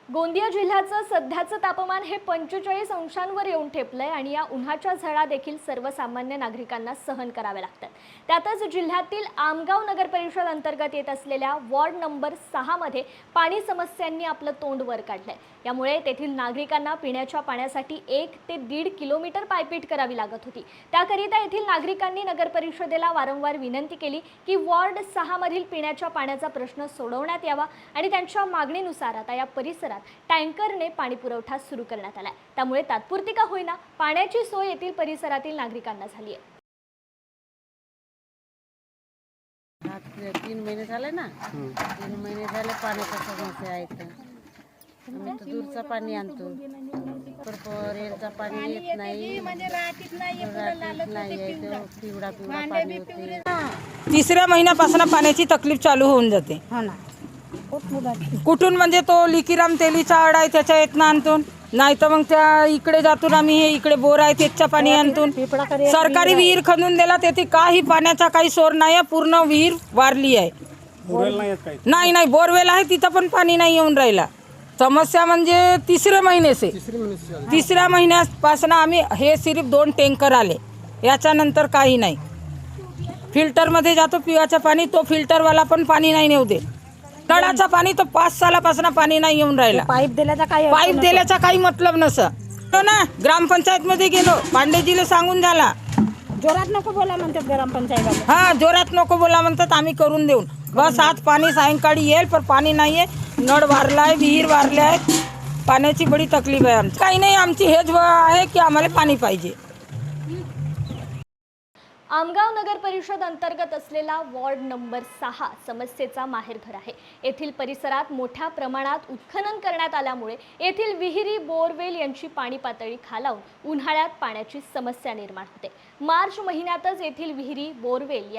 गोंदिया जिल्ह्याचं सध्याचं तापमान हे 45 अंशांवर येऊन ठेपलंय आणि या उन्हाच्या झळा देखील सर्वसामान्य नागरिकांना सहन कराव्या लागतात। त्यातच जिल्ह्यातील आमगाव नगर परिषद अंतर्गत येत असलेल्या वॉर्ड नंबर 6 मध्ये पाणी समस्यांनी आपलं तोंड वर काढलंय। यामुळे तेथील नागरिकांना पिण्याच्या पाण्यासाठी 1 ते 1.5 किलोमीटर पायपीट करावी लागत होती। त्याकरिता येथील नागरिकांनी नगर परिषदेला वारंवार विनंती केली की वॉर्ड 6 मधील पिण्याच्या पाण्याचा प्रश्न सोडवण्यात यावा आणि त्यांच्या मागणीनुसार आता या परिसरात टँकरने पाणी पुरवठा सुरू करण्यात आलाय। त्यामुळे तात्पुरती का होईना पाण्याची सोय येथील परिसरातील नागरिकांना झाली आहे। 3 महिने झाले ना, 3 महिने झाले पाण्याची समस्या आहे। आम्ही तर दूरचं पाणी आणतो, रेलचं पाणी येत नाही, म्हणजे राहतीत नाही, पिवळा पाणी होते। तिसऱ्या महिन्यापासून पाण्याची तकलीफ चालू होऊन जाते। हो ना, कुठून म्हणजे तो लिकीराम तेलीचा आड आहे त्याच्या येतना आणतो, नाही तर मग त्या इकडे जातून आम्ही हे इकडे बोर आहे त्याच्या पाणी आणतो। सरकारी विहीर खणून दिला, तेथे काही पाण्याचा काही सोर नाही, पूर्ण विहीर वारली आहे। नाही बोरवेल आहे तिथं पण पाणी नाही येऊन राहिला। समस्या म्हणजे तिसऱ्या महिन्यापासून आम्ही हे सिर्फ 2 टँकर आले, याच्यानंतर काही नाही। फिल्टरमध्ये जातो पिवाचं पाणी, तो फिल्टरवाला पण पाणी नाही नेऊ दे। नळाचं पाणी तर 5 सालापासून पाणी नाही येऊन राहिला। पाईप दिल्याचा काही मतलब नसं ना। ग्रामपंचायत मध्ये गेलो, पांडेजीला सांगून झाला, जोरात नको बोला म्हणतात ग्रामपंचायत। हा, जोरात नको बोला म्हणतात, आम्ही करून देऊन बस। आज पाणी सायंकाळी येईल पण पाणी नाहीये, नळ वारलाय, विहीर वारले आहे, पाण्याची बडी तकलीफ आहे आमची। काही नाही, आमची हेच आहे की आम्हाला पाणी पाहिजे। आमगाव नगर परिषद अंतर्गत असलेला वॉर्ड नंबर 6 समस्येचा माहेरघर आहे। येथील परिसरात मोठ्या प्रमाणात उत्खनन करण्यात आल्यामुळे येथील विहिरी, बोरवेल यांची पाणी पातळी खालावून उन्हाळ्यात पाण्याची समस्या निर्माण होते। मार्च महिन्यातच येथील विहिरी, बोरवेल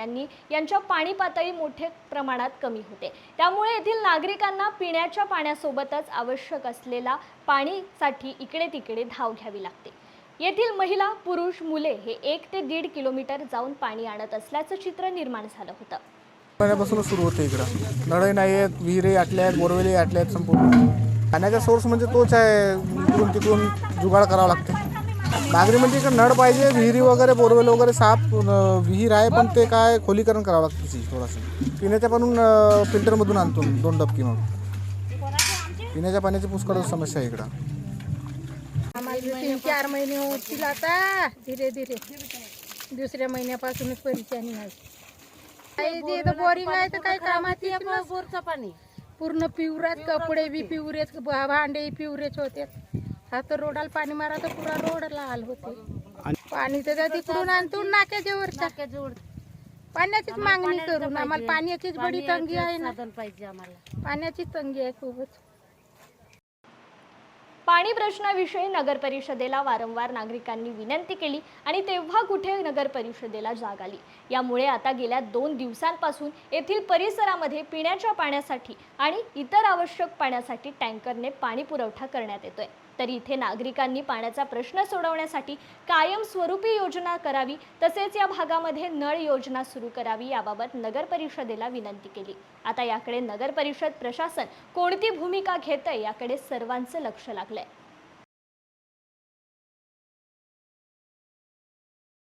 यांच्या पाणी पातळी मोठ्या प्रमाणात कमी होते। त्यामुळे येथील नागरिकांना पिण्याच्या पाण्यासोबतच आवश्यक असलेला पाणीसाठी इकडे तिकडे धाव घ्यावी लागते। येथील महिला, पुरुष, मुले हे 1 ते 1.5 किलोमीटर जाऊन पाणी आणत असल्याचं चित्र निर्माण झालं होतं। पहिल्यापासून सुरू होते इकडं, नळे नाही आहेत, विहिरी आटल्या आहेत, बोरवेली आटल्या आहेत। संपूर्ण पाण्याचा सोर्स म्हणजे तोच आहे, इकडून तिकडून जुगाड करावं लागते। नागरी म्हणजे इकडे नळ पाहिजे, विहिरी वगैरे, बोरवेल वगैरे साफ विहीर आहे, पण ते काय खोलीकरण करावं लागतं थोडंसं। पिण्याच्या पाणून फिल्टरमधून आणतो 2 डबकी। मग पिण्याच्या पाण्याची पुष्कळ समस्या आहे इकडं। 3-4 महिने होतील आता, धीरे धीरे दुसऱ्या महिन्यापासूनच परेशानी आहे। काही जे बोरिंग आहे तर काही कामाची बोरचं पाणी पूर्ण पिवराच, कपडे बी पिवरेच, भांडे पिवरेच होते। आता रोडाला पाणी मारा तर पुरा रोडला हाल होते। पाणी तर तिकडून आणतो नाक्याच्या वर, पाण्याचीच मागणी करून आम्हाला पाण्याचीच बडी तंगी आहे ना, पाहिजे आम्हाला पाण्याची तंगी आहे खूपच। पाणी प्रश्नाविषयी नगर परिषदेला वारंवार नागरिकांनी विनंती केली आणि तेव्हा कुठे नगर परिषदेला जाग आली। यामुळे आता गेल्या 2 दिवसांपासून येथील परिसरामध्ये पिण्याच्या पाण्यासाठी आणि इतर आवश्यक पाण्यासाठी टँकरने पाणी पुरवठा करण्यात येतोय। तर इथे नागरिकांनी पाण्याचा प्रश्न सोडवण्यासाठी कायमस्वरूपी योजना करावी, तसेच या भागामध्ये नळ योजना सुरू करावी, याबाबत नगर परिषदेला विनंती केली। आता याकडे नगर परिषद प्रशासन कोणती भूमिका घेतंय याकडे सर्वांचं लक्ष लागलंय।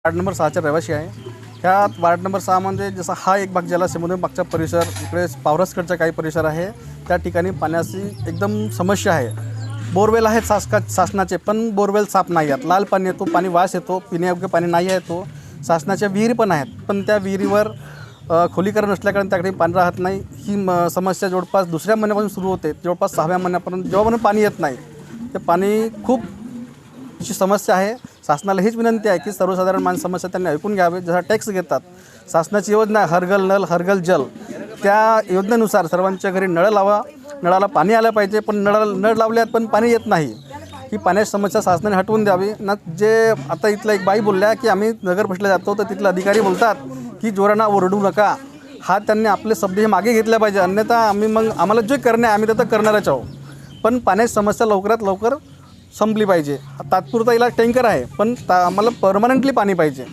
वार्ड नंबर 6चा रहिवासी आहे। ह्या वार्ड नंबर 6 मध्ये जसा हा एक भाग ज्याला समुद्र मागचा परिसर, इकडे पावरसकडचा काही परिसर आहे, त्या ठिकाणी पाण्याची एकदम समस्या आहे। बोरवेल आहेत शासनाचे, पण बोरवेल साफ नाही आहेत, लाल पाणी येतो, पाणी वास येतो, पिण्यायोग्य पाणी नाही आहे। तो शासनाच्या विहिरी पण आहेत, पण त्या विहिरीवर खोलीकरण नसल्याकारणे त्याकडे पाणी राहत नाही। ही समस्या जवळपास 2ऱ्या महिन्यापासून सुरू होते, जवळपास 6व्या महिन्यापर्यंत जेव्हापर्यंत पाणी येत नाही, ते पाणी खूप अशी समस्या आहे। शासनाला हीच विनंती आहे की सर्वसाधारण माणसं समस्या त्यांनी ऐकून घ्यावे। जसा टॅक्स घेतात, शासनाची योजना हर घर नल हर घर जल, त्या योजनेनुसार सर्वांच्या घरी नळ लावा, नळाला पाणी आलं पाहिजे, पण नळ लावल्यात पण पाणी येत नाही। ही पाण्याची समस्या शासनाने हटवून द्यावी ना। जे आता इथला एक बाई बोलल्या की आम्ही नगर परिषदेला जातो तर तिथले अधिकारी बोलतात की जोरांना ओरडू नका, हा त्यांनी आपले शब्द हे मागे घेतले पाहिजे, अन्यथा आम्हाला जे करणे आम्ही तर करणारच आहोत। पण पाण्याची समस्या लवकरात लवकर संपली पाहिजे। तात्पुरता इलाज टँकर आहे, पण आम्हाला परमनंटली पाणी पाहिजे।